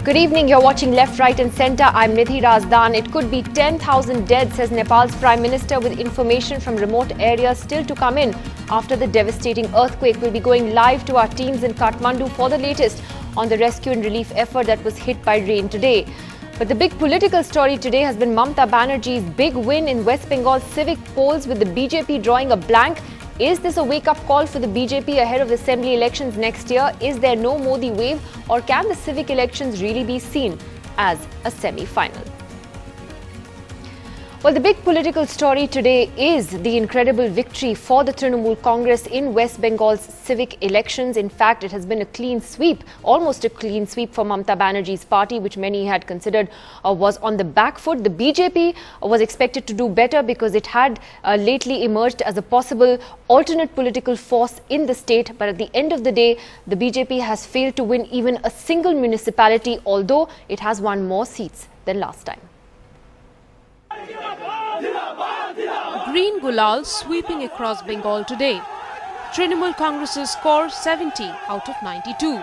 Good evening, you're watching Left, Right and Centre. I'm Nidhi Razdan. It could be 10,000 dead, says Nepal's Prime Minister, with information from remote areas still to come in after the devastating earthquake. We'll be going live to our teams in Kathmandu for the latest on the rescue and relief effort that was hit by rain today. But the big political story today has been Mamata Banerjee's big win in West Bengal civic polls, with the BJP drawing a blank. Is this a wake-up call for the BJP ahead of the assembly elections next year? Is there no Modi wave, or can the civic elections really be seen as a semi-final? Well, the big political story today is the incredible victory for the Trinamool Congress in West Bengal's civic elections. In fact, it has been a clean sweep, almost a clean sweep for Mamata Banerjee's party, which many had considered was on the back foot. The BJP was expected to do better because it had lately emerged as a possible alternate political force in the state. But at the end of the day, the BJP has failed to win even a single municipality, although it has won more seats than last time. Green Gulal sweeping across Bengal today. Trinamool Congress's score 70 out of 92.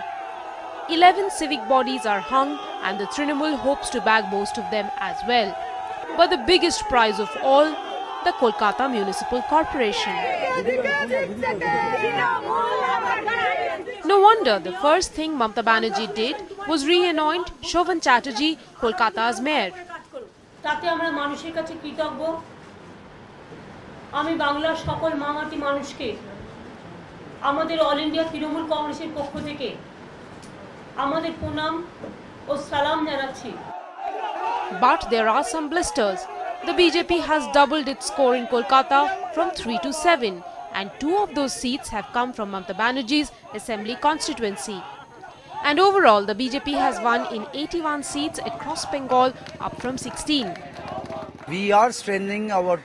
11 civic bodies are hung and the Trinamool hopes to bag most of them as well. But the biggest prize of all, the Kolkata Municipal Corporation. No wonder the first thing Mamata Banerjee did was re-anoint Shovan Chatterjee Kolkata's mayor. তাতে আমরা মানুষের কাছে কৃতজ্ঞ। আমি বাংলার সকল মামাটি মানুষকে আমাদের অল ইন্ডিয়া তৃণমূল কংগ্রেসের পক্ষ থেকে আমাদের প্রণাম ও সালাম জানাচ্ছি। But there are some blisters. The BJP has doubled its score in Kolkata from 3 to 7, and 2 of those seats have come from Mamata Banerjee's assembly constituency. And overall, the BJP has won in 81 seats across Bengal, up from 16. We are strengthening our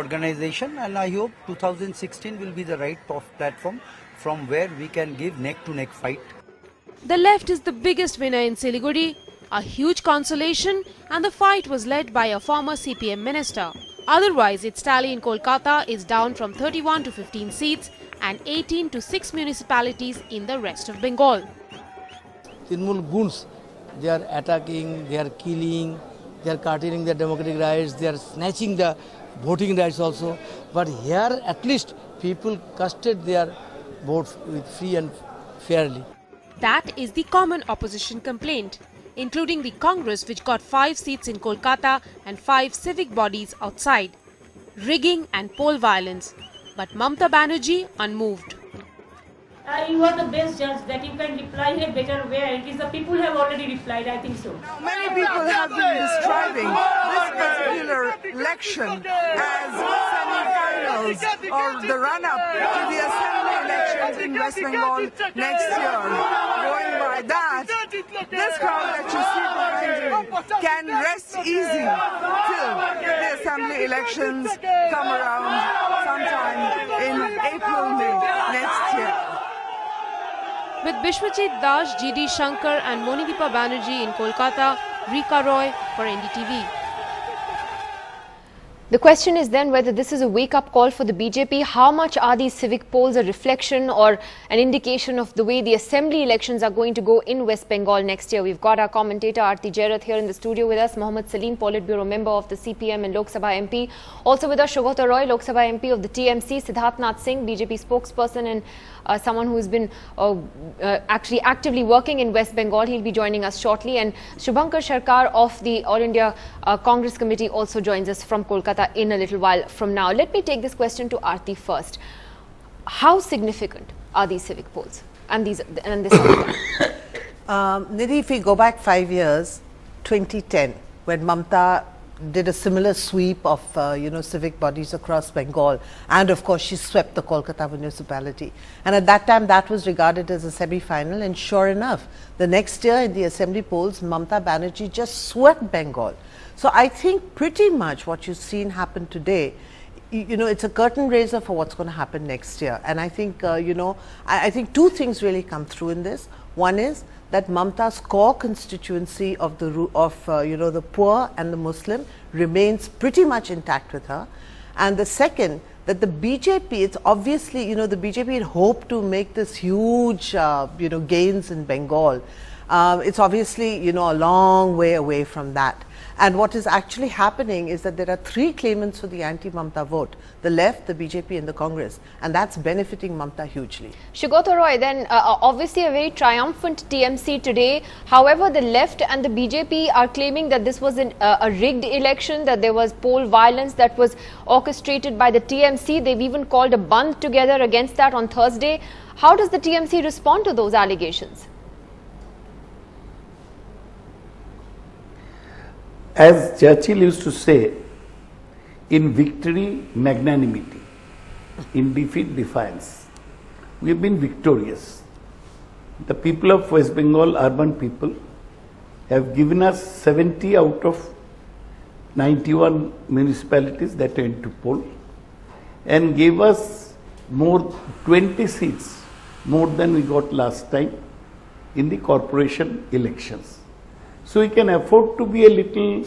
organization, and I hope 2016 will be the right platform from where we can give neck-to-neck fight. The left is the biggest winner in Siliguri, a huge consolation, and the fight was led by a former CPM minister. Otherwise, its tally in Kolkata is down from 31 to 15 seats and 18 to 6 municipalities in the rest of Bengal. Trinamool goons, they are attacking, they are killing, they are curtailing their democratic rights, they are snatching the voting rights also. But here at least people casted their votes with free and fairly. That is the common opposition complaint, including the Congress, which got 5 seats in Kolkata and 5 civic bodies outside. Rigging and poll violence. But Mamata Banerjee unmoved. You are the best judge that you can reply here better where it is the people have already replied. I think so. Many people have been describing this particular election as semi-finals or the run-up to the assembly elections in West Bengal next year. Going by that, this crowd that you see behind you can rest easy till the assembly elections come around sometime in April, May next year. With Bishwajit Das, G.D. Shankar and Monideepa Banerjee in Kolkata, Rika Roy for NDTV. The question is then whether this is a wake-up call for the BJP. How much are these civic polls a reflection or an indication of the way the assembly elections are going to go in West Bengal next year? We've got our commentator Aarti Jairath here in the studio with us, Mohammad Salim, Politburo member of the CPM and Lok Sabha MP. Also with us, Shogata Roy, Lok Sabha MP of the TMC, Siddharth Nath Singh, BJP spokesperson and someone who's been actually actively working in West Bengal. He'll be joining us shortly. And Shubhankar Sharkar of the All India Congress Committee also joins us from Kolkata in a little while from now. Let me take this question to Aarti first. How significant are these civic polls and this? Nidhi, if we go back 5 years, 2010, when Mamata did a similar sweep of civic bodies across Bengal, and of course she swept the Kolkata municipality, and at that time that was regarded as a semi-final, and sure enough the next year in the assembly polls Mamata Banerjee just swept Bengal. So I think pretty much what you've seen happen today, it's a curtain raiser for what's going to happen next year. And I think I think 2 things really come through in this. One is that Mamata's core constituency of the poor and the Muslim remains pretty much intact with her. And the second, that the BJP, it's obviously, the BJP had hoped to make this huge, gains in Bengal. It's obviously, you know, a long way away from that. And what is actually happening is that there are three claimants for the anti-Mamta vote: the left, the BJP and the Congress, and that's benefiting Mamta hugely. Shugata Roy, then obviously a very triumphant TMC today. However, the left and the BJP are claiming that this was a rigged election, that there was poll violence that was orchestrated by the TMC. They've even called a bandh together against that on Thursday. How does the TMC respond to those allegations? As Churchill used to say, in victory, magnanimity, in defeat, defiance. We have been victorious. The people of West Bengal, urban people, have given us 70 out of 91 municipalities that went to poll and gave us more 20 seats, more than we got last time in the corporation elections. So we can afford to be a little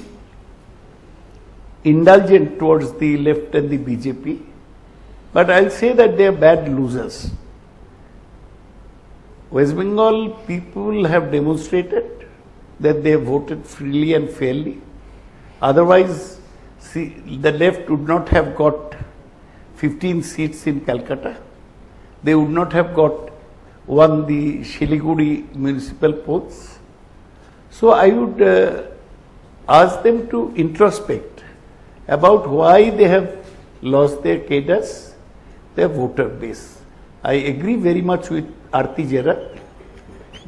indulgent towards the left and the BJP, but I'll say that they are bad losers. West Bengal people have demonstrated that they have voted freely and fairly. Otherwise, the left would not have got 15 seats in Calcutta. They would not have won the Siliguri municipal polls. So I would ask them to introspect about why they have lost their cadres, their voter base. I agree very much with Aarti Jarak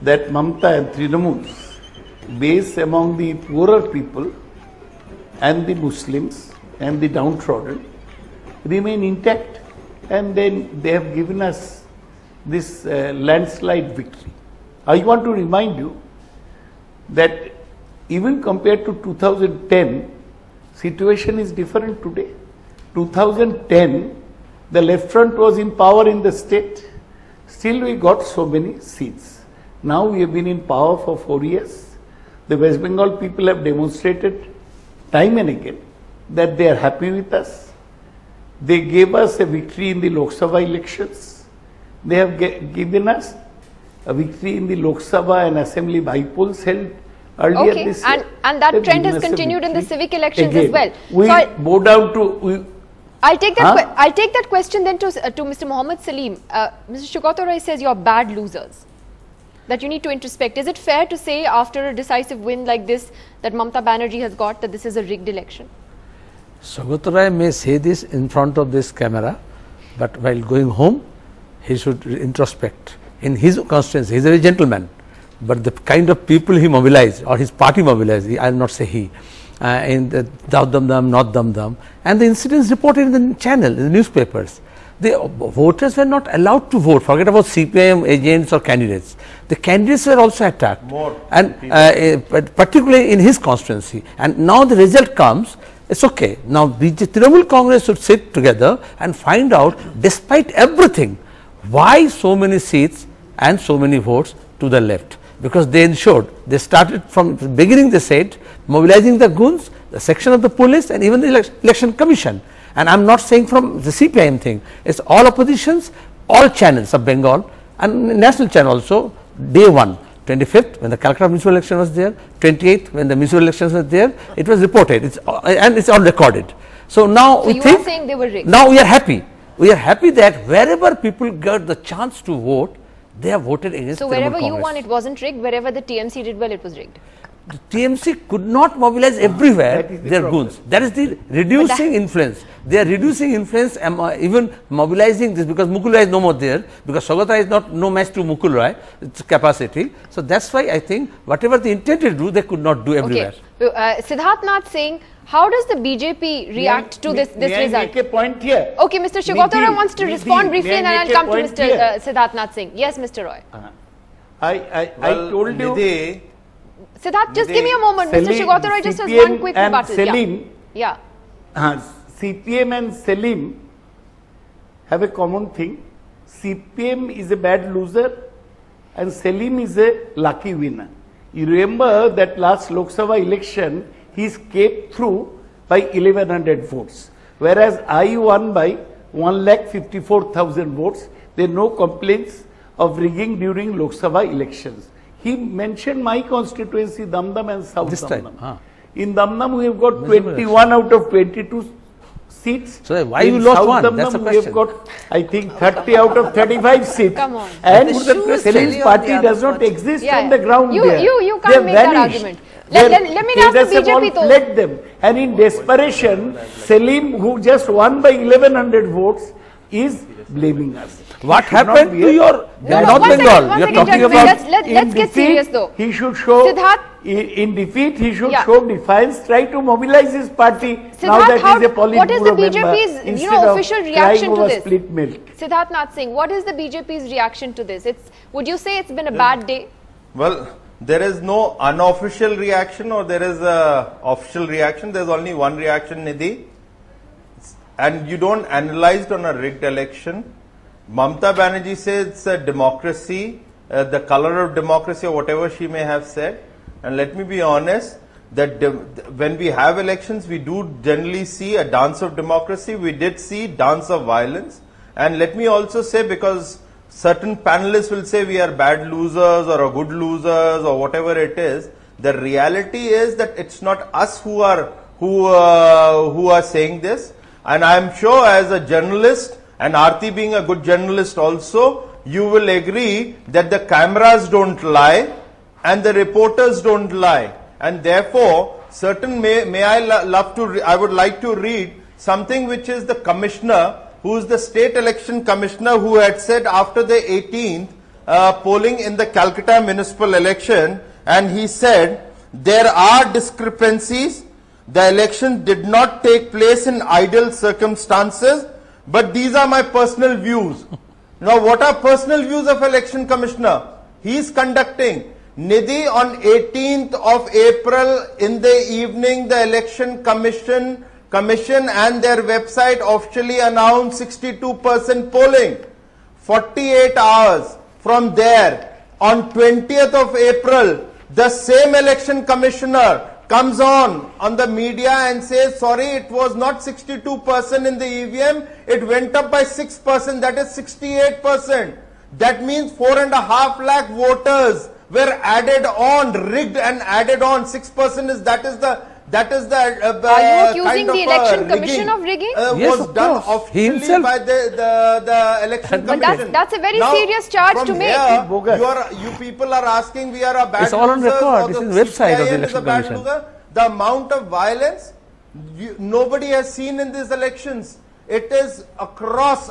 that Mamta and Trinamool's base among the poorer people and the Muslims and the downtrodden remain intact, and then they have given us this landslide victory. I want to remind you that even compared to 2010, situation is different today. 2010, the left front was in power in the state. Still we got so many seats. Now we have been in power for 4 years. The West Bengal people have demonstrated time and again that they are happy with us. They gave us a victory in the Lok Sabha elections. They have given us a victory in the Lok Sabha and Assembly by-polls held earlier this year. And that trend has continued in the civic elections as well. We bow down to... I'll take that question then to Mr. Mohammed Salim. Mr. Shugata Roy says you're bad losers, that you need to introspect. Is it fair to say after a decisive win like this that Mamta Banerjee has got that this is a rigged election? Shugata Roy may say this in front of this camera, but while going home, he should introspect. In his constituency, he is a very gentleman, but the kind of people he mobilized or his party mobilized, I will not say he, in the South Dam, North Dam, and the incidents reported in the channel, in the newspapers. The voters were not allowed to vote. Forget about CPIM agents or candidates. The candidates were also attacked, particularly in his constituency. And now the result comes. It's okay. Now Trinamool Congress should sit together and find out, despite everything, why so many seats and so many votes to the left. Because they ensured, they started from the beginning, they said, mobilizing the goons, the section of the police and even the election commission. And I am not saying from the CPIM thing, it's all oppositions, all channels of Bengal and national channel also. Day 1, 25th when the Calcutta municipal election was there, 28th when the municipal elections were there, it was reported, and it's all recorded. So now we think, saying they were rigged. Now we are happy. We are happy that wherever people got the chance to vote, they have voted against So Trinamool wherever you Congress. won, it wasn't rigged. Wherever the TMC did well, it was rigged. The TMC could not mobilize everywhere their goons. That is the reducing influence. They are reducing influence, even mobilizing this, because Mukul Roy is no more there, because Shugata Roy is no match to Mukul Roy, its capacity. So that's why I think whatever they intended to do, they could not do everywhere. Okay. Siddharth Nath Singh, how does the BJP react to this result? May I make a point here? Okay, Mr. Shugata Roy wants to respond briefly and then I'll come to Mr. Siddharth Nath Singh. Yes, Mr. Roy. I told you... Siddharth, just give me a moment. Mr. Shugata Roy just has one quick rebuttal. Selim, yeah. CPM and Selim have a common thing. CPM is a bad loser and Selim is a lucky winner. You remember that last Lok Sabha election, he escaped through by 1100 votes, whereas I won by 1,54,000 votes. There are no complaints of rigging during Lok Sabha elections. he mentioned my constituency, Damdam and South This time, Damdam. In Damdam, we have got 21 out of 22 seats. So why in you lost South one? Damdam, That's the we have question. got, I think, 30 out of 35 seats. Come on. And The the shoe is Salim's really on party the other does not foot. exist Yeah, on the ground you there. can't They make that vanished. argument. Let me ask the BJP though. Fled them. And in desperation, Salim, who just won by 1100 votes, is blaming us. What He should not happened be to a- your No, North one second, Bengal? one You're second, talking gentlemen. about Let's In get defeat, serious though. He should show, Siddharth? in defeat, he should Yeah. show defiance, try to mobilize his party now Siddharth, that how- he is a Politburo what is the member, BJP's, instead of official crying reaction to over this? split milk. Siddharth Nath Singh, what is the BJP's reaction to this? Would you say it's been a bad day? Well, there is no unofficial reaction or there is a official reaction. There's only one reaction, Nidhi. And you don't analyze it on a rigged election. Mamata Banerjee says it's a democracy, the color of democracy or whatever she may have said. And let me be honest, that when we have elections, we do generally see a dance of democracy. We did see dance of violence. And let me also say, because certain panelists will say we are bad losers or a good losers or whatever it is, the reality is that it's not us who are saying this. And I'm sure as a journalist, and Aarti being a good journalist also, you will agree that the cameras don't lie and the reporters don't lie. And therefore, I would like to read something which is the commissioner, who is the state election commissioner, who had said after the 18th polling in the Calcutta municipal election, and he said, there are discrepancies. The election did not take place in ideal circumstances, but these are my personal views. Now, what are personal views of election commissioner? He is conducting. Nidhi, on 18th of April in the evening, the election commission and their website officially announced 62% polling. 48 hours from there, on 20th of April, the same election commissioner comes on the media and says, sorry, it was not 62% in the EVM, it went up by 6%, that is 68%. That means 4.5 lakh voters were added on, rigged and added on. 6% is, that is the Are you accusing the election commission of rigging? Yes, was of done course. He officially himself- by the election But commission. that's a very Now, serious charge from to make. here, Bogus. you people are asking we are a bad It's all on losers record. or This the is website of the CPIM is a election bad commission. loser. The amount of violence nobody has seen in these elections. It is across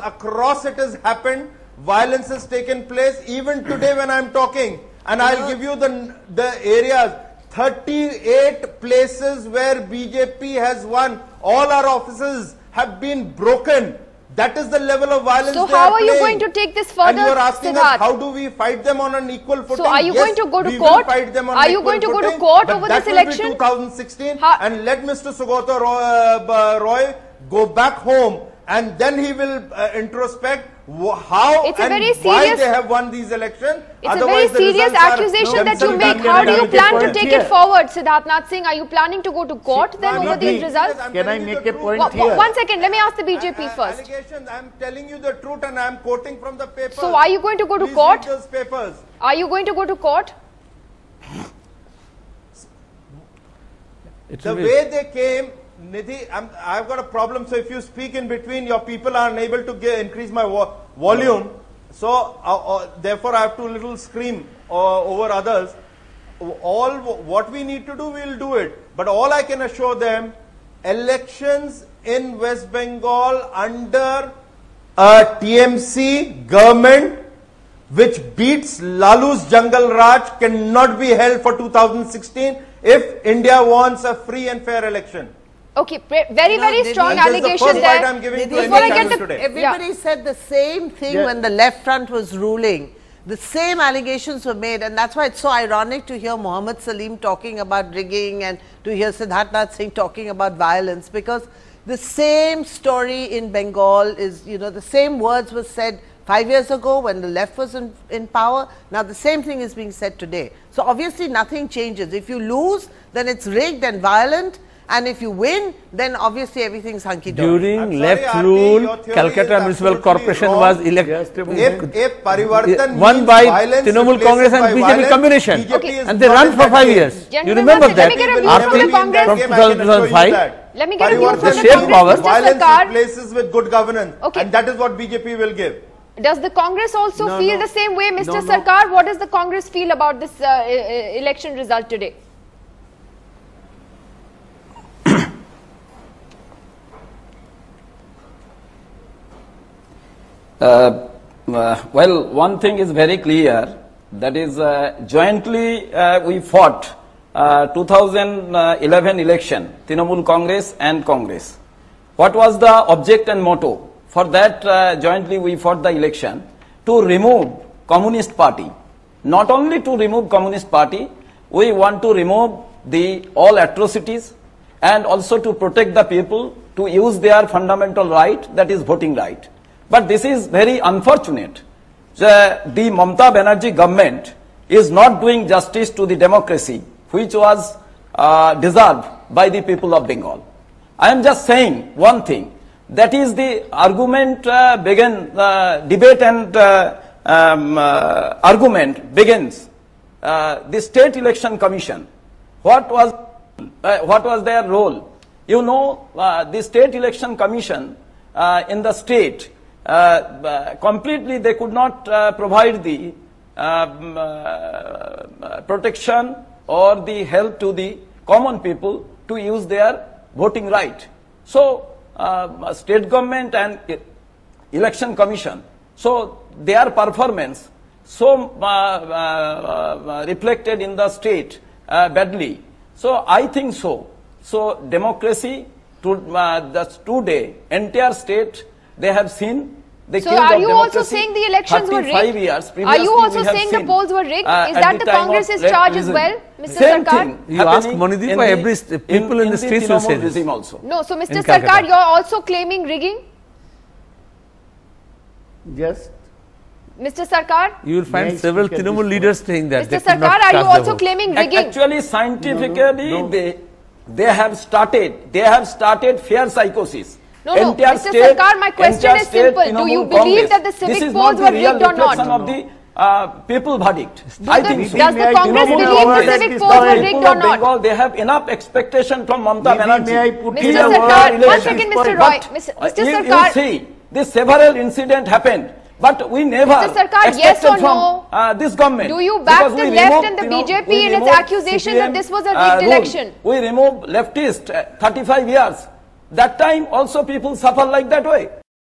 it has happened. Violence has taken place even today when I am talking. And I'll give you the areas. 38 places where BJP has won. All our offices have been broken. That is the level of violence. So they how are you playing. going to take this further, And you are asking Siddharth? us, how do we fight them on an equal footing? So are you Yes, going to go to we will court? fight them on Are an you equal going to go to footing, court but over that this will be election? 2016, and let Mr. Sugata Roy go back home, and then he will introspect how It's a and very why serious- they have won these elections. It's a very Otherwise, the serious results are accusation that you themselves make. How do you undeniable. plan to point take here. it forward, Siddharth Nath Singh? Are you planning to go to court then over these results? I'm Can I telling you make the a truth. point here? One second, let me ask the BJP first. Allegations, I'm telling you the truth and I'm quoting from the papers. So are you going to go to Please court? read those papers. Are you going to go to court? It's The way they came, Nidhi, I've got a problem. So if you speak in between, your people are unable to increase my volume. So therefore, I have to little scream over others. What we need to do, we'll do it. But all I can assure them, elections in West Bengal under a TMC government which beats Lalu's Jungle Raj cannot be held for 2016 if India wants a free and fair election. Okay, very strong And this is the allegation first fight there. I'm giving to Before Before I India get channel the today. Everybody said the same thing Yeah. when the left front was ruling. The same allegations were made, and that's why it's so ironic to hear Mohammed Salim talking about rigging and to hear Siddharth Nath Singh talking about violence, because the same story in Bengal is, the same words were said 5 years ago when the left was in power. Now the same thing is being said today. So obviously nothing changes. If you lose, then it's rigged and violent, and if you win, then obviously everything's hunky-dory. During left rule, Calcutta Municipal Corporation was elected, won by Trinamool Congress and BJP combination, and they ran for 5 years. You remember that? Let me get a view from the Congress. From 2005. Let me get a view from the shape Congress, power. Mr. Violence Sarkar. replaces with good governance, and that is what BJP will give. Does the Congress also feel the same way, Mr. Sarkar? What does the Congress feel about this election result today? Well, one thing is very clear, that is jointly we fought 2011 election, Trinamool Congress and Congress. What was the object and motto? For that jointly we fought the election to remove Communist Party. Not only to remove Communist Party, we want to remove all atrocities and also to protect the people to use their fundamental right, that is voting right. But this is very unfortunate. The Mamata Banerjee government is not doing justice to the democracy which was deserved by the people of Bengal. I am just saying one thing. That is the argument debate and argument begins. The State Election Commission, what was their role? You know, the State Election Commission in the state, completely they could not provide the protection or the help to the common people to use their voting right. So, state government and election commission, so their performance so reflected in the state badly. So I think so. So democracy today, entire state, they have seen the So are you also saying the elections were rigged? Are you also saying the polls were rigged? Is that the Congress's charge as well, Mr. Sarkar? You ask Monideep, every people in the streets will say this. Also. No, so Mr. Sarkar, you are also claiming rigging? Yes. Mr. Sarkar? You will find several Trinamool leaders saying that. Mr. Sarkar, are you also claiming rigging? Actually, scientifically, they have started fair psychosis. No, Mr. Sarkar, my question is simple. Do you believe that the civic polls were rigged or not? This is not the real reflection of the people verdict. Does the Congress believe the civic polls were rigged or not? Bengal, they have enough expectation from Mamata Banerjee. Mr. Sarkar, one second, Mr. Roy. Mr. Sarkar. You see, this several incident happened. But we never Mr. Sarkar, yes or no? This government. Do you back the left and the BJP in its accusation that this was a rigged election? We removed leftist 35 years. That time also people suffer like that way.